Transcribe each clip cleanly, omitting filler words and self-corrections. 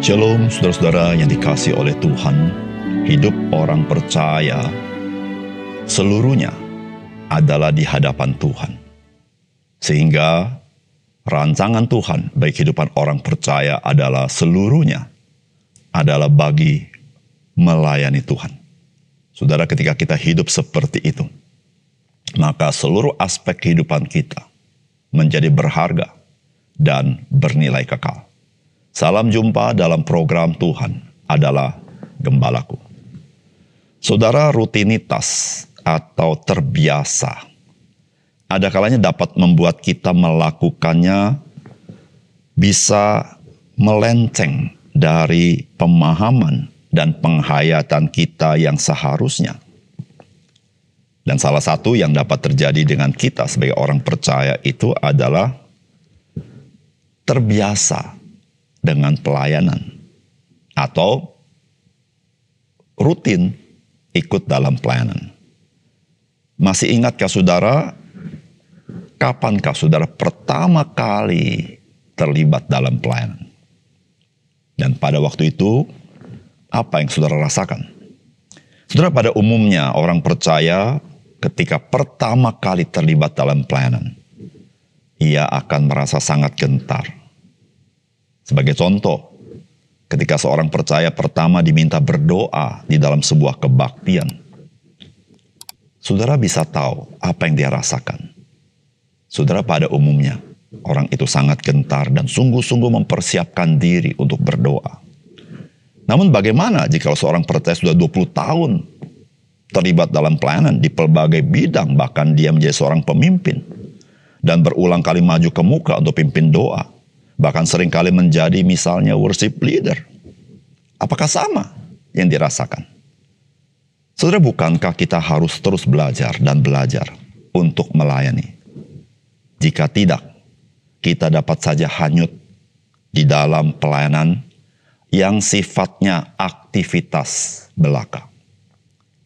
Shalom saudara-saudara yang dikasihi oleh Tuhan. Hidup orang percaya seluruhnya adalah di hadapan Tuhan. Sehingga rancangan Tuhan bagi kehidupan orang percaya adalah seluruhnya adalah bagi melayani Tuhan. Saudara, ketika kita hidup seperti itu, maka seluruh aspek kehidupan kita menjadi berharga dan bernilai kekal. Salam jumpa dalam program Tuhan adalah Gembalaku. Saudara, rutinitas atau terbiasa ada kalanya dapat membuat kita melakukannya bisa melenceng dari pemahaman dan penghayatan kita yang seharusnya. Dan salah satu yang dapat terjadi dengan kita sebagai orang percaya itu adalah terbiasa dengan pelayanan atau rutin ikut dalam pelayanan. Masih ingatkah saudara, kapankah saudara pertama kali terlibat dalam pelayanan? Dan pada waktu itu, apa yang saudara rasakan? Saudara, pada umumnya orang percaya ketika pertama kali terlibat dalam pelayanan, ia akan merasa sangat gentar. Sebagai contoh, ketika seorang percaya pertama diminta berdoa di dalam sebuah kebaktian, saudara bisa tahu apa yang dia rasakan. Saudara, pada umumnya orang itu sangat gentar dan sungguh-sungguh mempersiapkan diri untuk berdoa. Namun bagaimana jika seorang percaya sudah 20 tahun terlibat dalam pelayanan di pelbagai bidang, bahkan dia menjadi seorang pemimpin dan berulang kali maju ke muka untuk pimpin doa, bahkan seringkali menjadi misalnya worship leader? Apakah sama yang dirasakan? Saudara, bukankah kita harus terus belajar dan belajar untuk melayani? Jika tidak, kita dapat saja hanyut di dalam pelayanan yang sifatnya aktivitas belaka.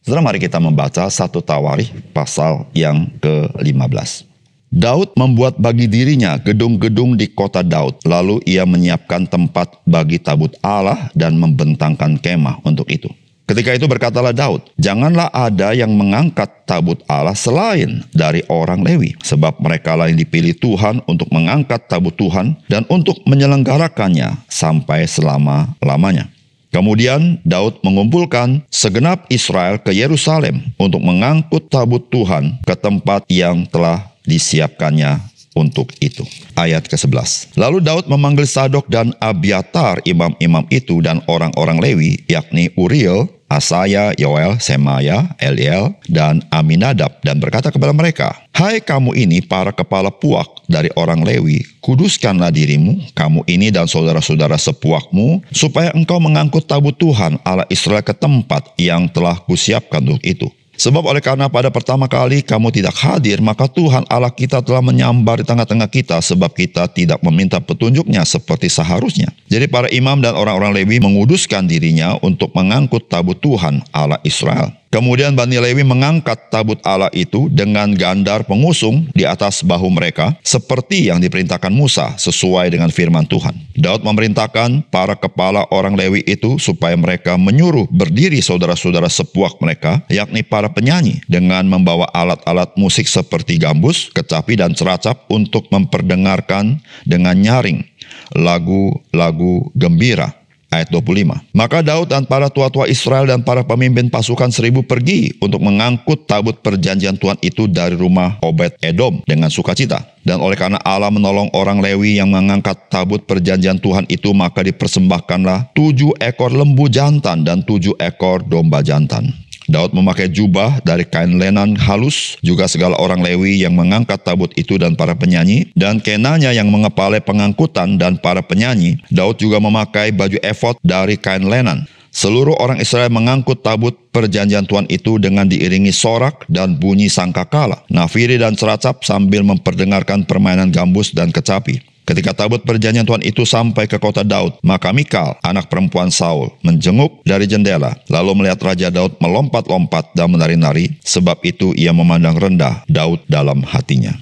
Saudara, mari kita membaca 1 Tawarikh pasal yang ke-15. Daud membuat bagi dirinya gedung-gedung di kota Daud, lalu ia menyiapkan tempat bagi tabut Allah dan membentangkan kemah untuk itu. Ketika itu berkatalah Daud, "Janganlah ada yang mengangkat tabut Allah selain dari orang Lewi, sebab merekalah yang dipilih Tuhan untuk mengangkat tabut Tuhan dan untuk menyelenggarakannya sampai selama-lamanya." Kemudian Daud mengumpulkan segenap Israel ke Yerusalem untuk mengangkut tabut Tuhan ke tempat yang telah disiapkannya untuk itu. Ayat ke-11. Lalu Daud memanggil Sadok dan Abiatar, imam-imam itu, dan orang-orang Lewi, yakni Uriel, Asaya, Yoel, Semaya, Eliel, dan Aminadab, dan berkata kepada mereka, "Hai kamu ini para kepala puak dari orang Lewi, kuduskanlah dirimu, kamu ini dan saudara-saudara sepuakmu, supaya engkau mengangkut tabut Tuhan Allah Israel ke tempat yang telah kusiapkan untuk itu. Sebab oleh karena pada pertama kali kamu tidak hadir, maka Tuhan Allah kita telah menyambar di tengah-tengah kita, sebab kita tidak meminta petunjuknya seperti seharusnya." Jadi para imam dan orang-orang Lewi menguduskan dirinya untuk mengangkut tabut Tuhan Allah Israel. Kemudian Bani Lewi mengangkat tabut Allah itu dengan gandar pengusung di atas bahu mereka, seperti yang diperintahkan Musa sesuai dengan firman Tuhan. Daud memerintahkan para kepala orang Lewi itu supaya mereka menyuruh berdiri saudara-saudara sepuak mereka, yakni para penyanyi, dengan membawa alat-alat musik seperti gambus, kecapi, dan ceracap untuk memperdengarkan dengan nyaring lagu-lagu gembira. Ayat 25. Maka Daud dan para tua-tua Israel dan para pemimpin pasukan 1000 pergi untuk mengangkut tabut perjanjian Tuhan itu dari rumah Obed Edom dengan sukacita. Dan oleh karena Allah menolong orang Lewi yang mengangkat tabut perjanjian Tuhan itu, maka dipersembahkanlah 7 ekor lembu jantan dan 7 ekor domba jantan. Daud memakai jubah dari kain lenan halus, juga segala orang Lewi yang mengangkat tabut itu dan para penyanyi, dan kenanya yang mengepalai pengangkutan dan para penyanyi. Daud juga memakai baju efod dari kain lenan. Seluruh orang Israel mengangkut tabut perjanjian Tuhan itu dengan diiringi sorak dan bunyi sangkakala, nafiri dan ceracap, sambil memperdengarkan permainan gambus dan kecapi. Ketika tabut perjanjian Tuhan itu sampai ke kota Daud, maka Mikal, anak perempuan Saul, menjenguk dari jendela, lalu melihat Raja Daud melompat-lompat dan menari-nari, sebab itu ia memandang rendah Daud dalam hatinya.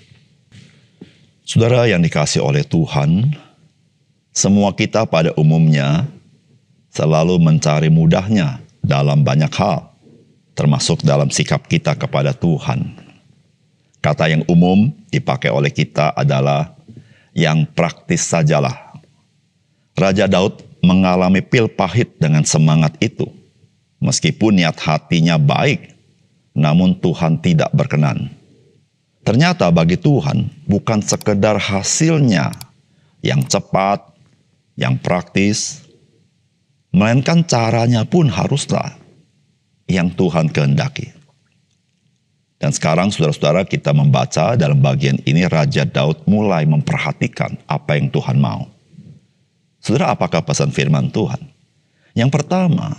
Saudara yang dikasihi oleh Tuhan, semua kita pada umumnya selalu mencari mudahnya dalam banyak hal, termasuk dalam sikap kita kepada Tuhan. Kata yang umum dipakai oleh kita adalah yang praktis sajalah. Raja Daud mengalami pil pahit dengan semangat itu. Meskipun niat hatinya baik, namun Tuhan tidak berkenan. Ternyata bagi Tuhan bukan sekedar hasilnya yang cepat, yang praktis, melainkan caranya pun haruslah yang Tuhan kehendaki. Dan sekarang saudara-saudara kita membaca dalam bagian ini Raja Daud mulai memperhatikan apa yang Tuhan mau. Saudara, apakah pesan firman Tuhan? Yang pertama,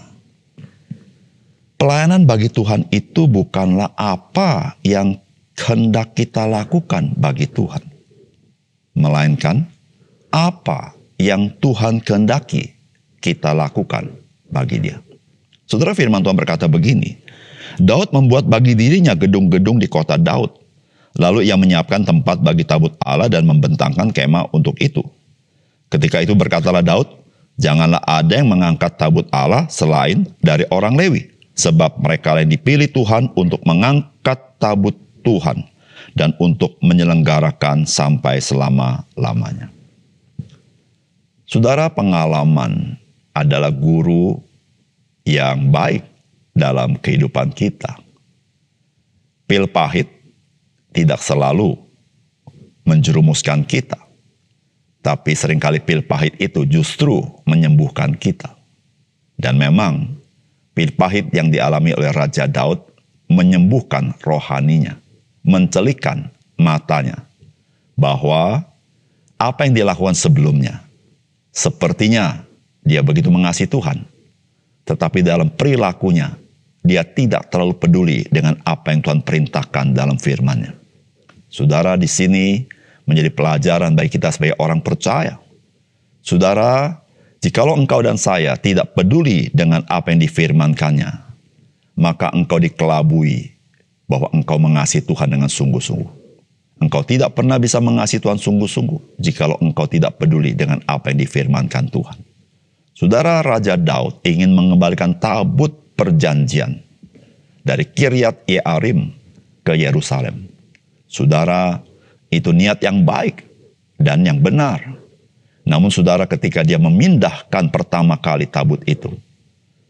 pelayanan bagi Tuhan itu bukanlah apa yang hendak kita lakukan bagi Tuhan, melainkan apa yang Tuhan kehendaki kita lakukan bagi Dia. Saudara, firman Tuhan berkata begini, Daud membuat bagi dirinya gedung-gedung di kota Daud. Lalu ia menyiapkan tempat bagi tabut Allah dan membentangkan kemah untuk itu. Ketika itu berkatalah Daud, janganlah ada yang mengangkat tabut Allah selain dari orang Lewi. Sebab mereka yang dipilih Tuhan untuk mengangkat tabut Tuhan dan untuk menyelenggarakan sampai selama-lamanya. Saudara, pengalaman adalah guru yang baik dalam kehidupan kita. Pil pahit tidak selalu menjerumuskan kita, tapi seringkali pil pahit itu justru menyembuhkan kita. Dan memang pil pahit yang dialami oleh Raja Daud menyembuhkan rohaninya, mencelikan matanya, bahwa apa yang dilakukan sebelumnya, sepertinya dia begitu mengasihi Tuhan, tetapi dalam perilakunya, dia tidak terlalu peduli dengan apa yang Tuhan perintahkan dalam firman-Nya. Saudara, di sini menjadi pelajaran bagi kita sebagai orang percaya. Saudara, jikalau engkau dan saya tidak peduli dengan apa yang difirmankannya, maka engkau dikelabui bahwa engkau mengasihi Tuhan dengan sungguh-sungguh. Engkau tidak pernah bisa mengasihi Tuhan sungguh-sungguh jikalau engkau tidak peduli dengan apa yang difirmankan Tuhan. Saudara, Raja Daud ingin mengembalikan tabut perjanjian dari Kiryat Yearim ke Yerusalem. Saudara, itu niat yang baik dan yang benar. Namun saudara, ketika dia memindahkan pertama kali tabut itu,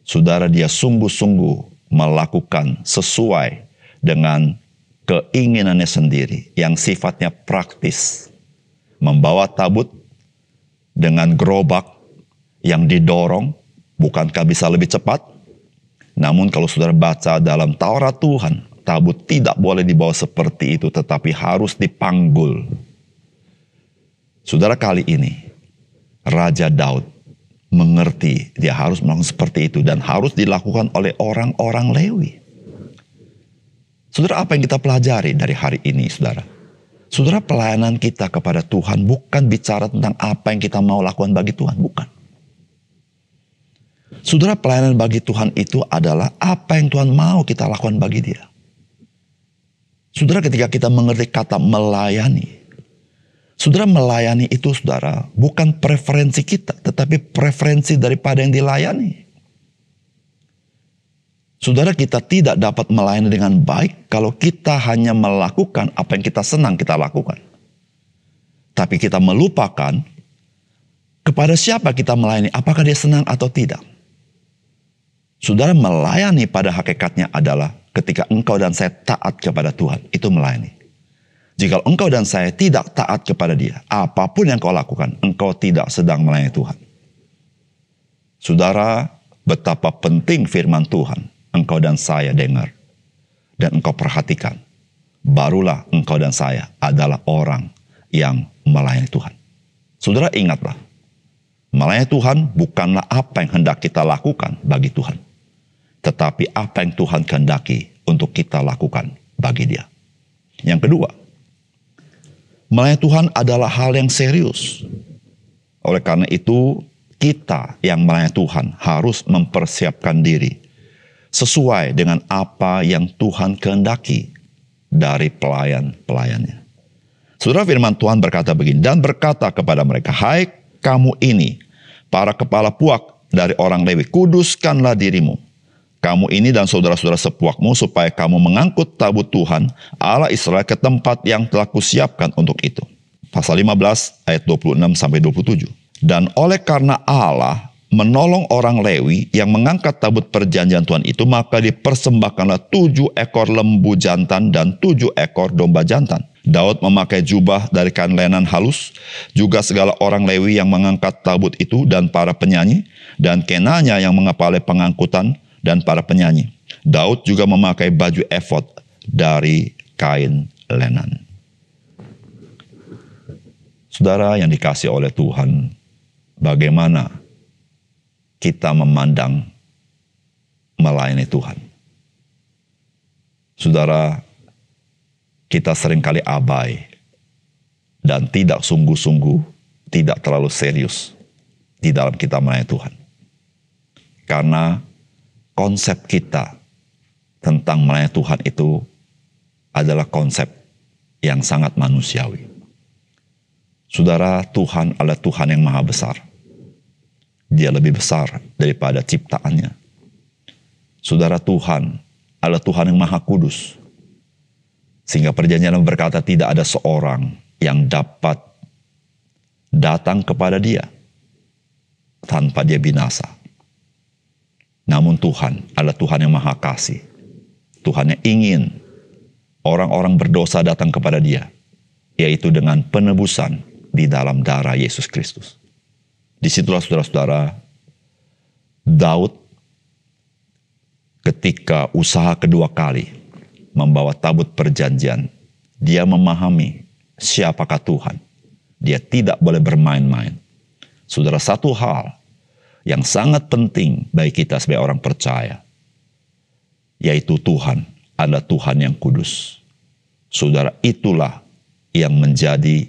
saudara, dia sungguh-sungguh melakukan sesuai dengan keinginannya sendiri yang sifatnya praktis. Membawa tabut dengan gerobak yang didorong, bukankah bisa lebih cepat? Namun kalau saudara baca dalam Taurat Tuhan, tabut tidak boleh dibawa seperti itu, tetapi harus dipanggul. Saudara, kali ini Raja Daud mengerti dia harus melakukan seperti itu dan harus dilakukan oleh orang-orang Lewi. Saudara, apa yang kita pelajari dari hari ini, saudara? Saudara, pelayanan kita kepada Tuhan bukan bicara tentang apa yang kita mau lakukan bagi Tuhan, bukan. Saudara, pelayanan bagi Tuhan itu adalah apa yang Tuhan mau kita lakukan bagi Dia. Saudara, ketika kita mengerti kata melayani, saudara, melayani itu, saudara, bukan preferensi kita, tetapi preferensi daripada yang dilayani. Saudara, kita tidak dapat melayani dengan baik kalau kita hanya melakukan apa yang kita senang kita lakukan. Tapi kita melupakan kepada siapa kita melayani, apakah dia senang atau tidak. Saudara, melayani pada hakikatnya adalah ketika engkau dan saya taat kepada Tuhan, itu melayani. Jika engkau dan saya tidak taat kepada Dia, apapun yang kau lakukan, engkau tidak sedang melayani Tuhan. Saudara, betapa penting firman Tuhan engkau dan saya dengar dan engkau perhatikan. Barulah engkau dan saya adalah orang yang melayani Tuhan. Saudara, ingatlah, melayani Tuhan bukanlah apa yang hendak kita lakukan bagi Tuhan, tetapi apa yang Tuhan kehendaki untuk kita lakukan bagi Dia. Yang kedua, melayani Tuhan adalah hal yang serius. Oleh karena itu, kita yang melayani Tuhan harus mempersiapkan diri sesuai dengan apa yang Tuhan kehendaki dari pelayan-pelayannya. Saudara, firman Tuhan berkata begini, dan berkata kepada mereka, hai kamu ini, para kepala puak dari orang Lewi, kuduskanlah dirimu, kamu ini dan saudara-saudara sepuakmu, supaya kamu mengangkut tabut Tuhan Allah Israel ke tempat yang telah kusiapkan untuk itu. Pasal 15 ayat 26-27. Dan oleh karena Allah menolong orang Lewi yang mengangkat tabut perjanjian Tuhan itu, maka dipersembahkanlah 7 ekor lembu jantan dan 7 ekor domba jantan. Daud memakai jubah dari kain lenan halus, juga segala orang Lewi yang mengangkat tabut itu, dan para penyanyi, dan Kenanya yang mengepalai pengangkutan, dan para penyanyi. Daud juga memakai baju efod dari kain lenan. Saudara yang dikasihi oleh Tuhan, bagaimana kita memandang melayani Tuhan? Saudara, kita seringkali abai dan tidak sungguh-sungguh, tidak terlalu serius di dalam kita melayani Tuhan. Karena konsep kita tentang melayani Tuhan itu adalah konsep yang sangat manusiawi. Saudara, Tuhan adalah Tuhan yang maha besar. Dia lebih besar daripada ciptaannya. Saudara, Tuhan adalah Tuhan yang maha kudus. Sehingga perjanjian berkata tidak ada seorang yang dapat datang kepada Dia tanpa dia binasa. Namun Tuhan adalah Tuhan yang maha kasih. Tuhan yang ingin orang-orang berdosa datang kepada Dia, yaitu dengan penebusan di dalam darah Yesus Kristus. Disitulah saudara-saudara, Daud ketika usaha kedua kali membawa tabut perjanjian, dia memahami siapakah Tuhan. Dia tidak boleh bermain-main. Saudara, satu hal yang sangat penting bagi kita sebagai orang percaya, yaitu Tuhan adalah Tuhan yang kudus. Saudara, itulah yang menjadi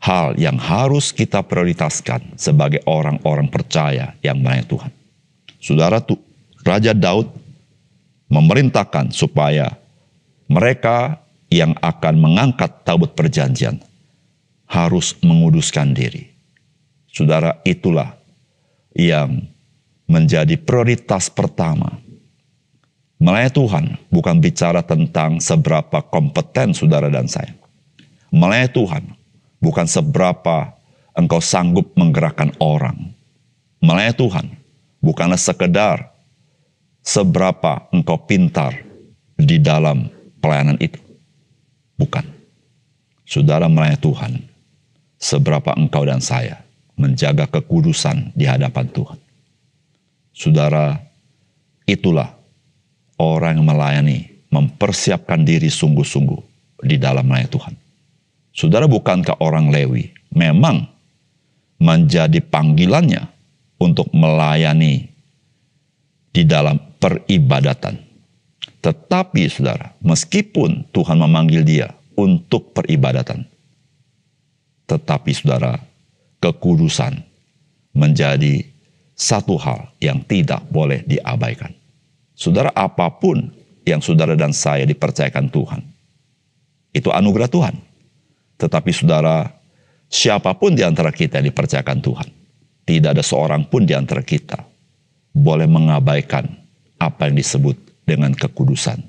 hal yang harus kita prioritaskan sebagai orang-orang percaya yang melayani Tuhan. Saudara, Raja Daud memerintahkan supaya mereka yang akan mengangkat tabut perjanjian harus menguduskan diri. Saudara, itulah yang menjadi prioritas pertama. Melayani Tuhan bukan bicara tentang seberapa kompeten saudara dan saya. Melayani Tuhan bukan seberapa engkau sanggup menggerakkan orang. Melayani Tuhan bukanlah sekedar seberapa engkau pintar di dalam pelayanan itu. Bukan. Saudara, melayani Tuhan, seberapa engkau dan saya menjaga kekudusan di hadapan Tuhan. Saudara, itulah orang yang melayani, mempersiapkan diri sungguh-sungguh di dalam melayani Tuhan. Saudara, bukankah orang Lewi memang menjadi panggilannya untuk melayani di dalam peribadatan? Tetapi saudara, meskipun Tuhan memanggil dia untuk peribadatan, tetapi saudara, kekudusan menjadi satu hal yang tidak boleh diabaikan. Saudara, apapun yang saudara dan saya dipercayakan Tuhan, itu anugerah Tuhan. Tetapi saudara, siapapun di antara kita yang dipercayakan Tuhan, tidak ada seorang pun di antara kita boleh mengabaikan apa yang disebut dengan kekudusan.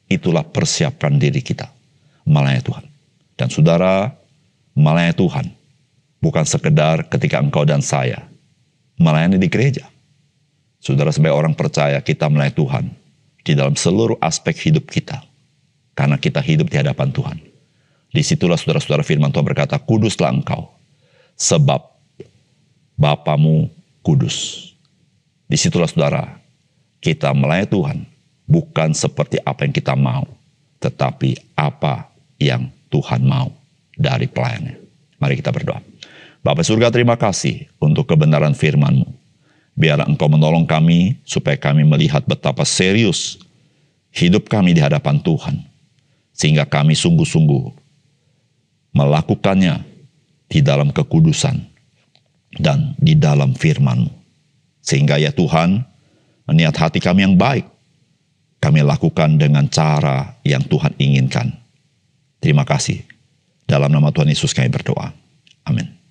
Itulah persiapkan diri kita melayani Tuhan. Dan saudara, melayani Tuhan bukan sekedar ketika engkau dan saya melayani di gereja. Saudara, sebagai orang percaya, kita melayani Tuhan di dalam seluruh aspek hidup kita. Karena kita hidup di hadapan Tuhan. Disitulah saudara-saudara firman Tuhan berkata, kuduslah engkau, sebab Bapamu kudus. Disitulah saudara, kita melayani Tuhan bukan seperti apa yang kita mau, tetapi apa yang Tuhan mau dari pelayannya. Mari kita berdoa. Bapa surga, terima kasih untuk kebenaran firman-Mu. Biarlah Engkau menolong kami supaya kami melihat betapa serius hidup kami di hadapan Tuhan. Sehingga kami sungguh-sungguh melakukannya di dalam kekudusan dan di dalam firman-Mu. Sehingga ya Tuhan, niat hati kami yang baik, kami lakukan dengan cara yang Tuhan inginkan. Terima kasih. Dalam nama Tuhan Yesus kami berdoa. Amin.